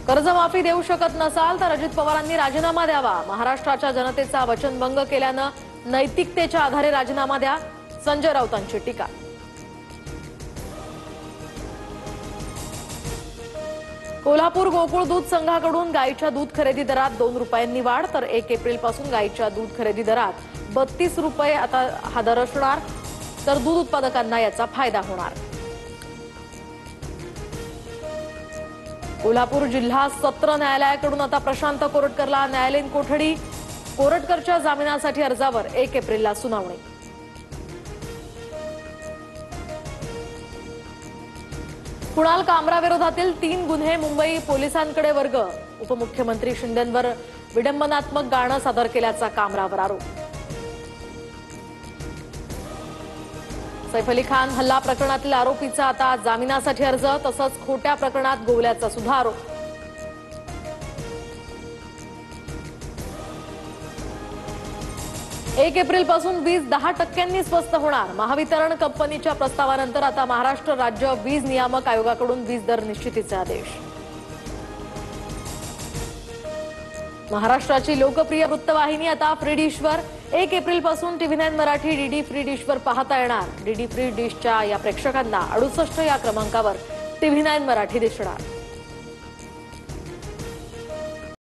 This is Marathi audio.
कर्जमाफी देऊ शकत नसाल तर अजित पवारांनी राजीनामा द्यावा। महाराष्ट्राच्या जनतेचा वचनभंग केल्यानं नैतिकतेच्या आधारे राजीनामा द्या, संजय राऊतांची टीका। कोल्हापूर गोकुळ दूध संघाकडून गाईच्या दूध खरेदी दरात 2 रुपयांनी वाढ, तर 1 एप्रिलपासून गाईच्या दूध खरेदी दरात 32 रुपये आता हा दर असणार, तर दूध उत्पादकांना याचा फायदा होणार। कोल्हापूर जिल्हा सत्र न्यायालयाकडून आता प्रशांत कोरटकरला न्यायालयीन कोठडी, कोरटकरच्या जामिनासाठी अर्जावर 1 एप्रिलला सुनावणी। कुणाल कामरा विरोधातील 3 गुन्हे मुंबई पोलिसांकडे वर्ग, उपमुख्यमंत्री शिंदेंवर विडंबनात्मक गाणं सादर केल्याचा कामरावर आरोप। सैफ अली खान हल्ला प्रकरणातील आरोपीचा आता जामिनासाठी अर्ज, तसंच खोट्या प्रकरणात गोवल्याचा सुद्धा आरोप। एक एप्रिलपासून वीज 10% स्वस्त होणार, महावितरण कंपनीच्या प्रस्तावानंतर आता महाराष्ट्र राज्य वीज नियामक आयोगाकडून वीज दर निश्चितीचे आदेश। महाराष्ट्राची लोकप्रिय वृत्तवाहिनी आता फ्री डिशवर, 1 एप्रिलपासून TV9 मराठी डीडी फ्री डिशवर पाहता येणार। डीडी फ्री डिशच्या या प्रेक्षकांना 68 या क्रमांकावर TV9 मराठी दिसणार।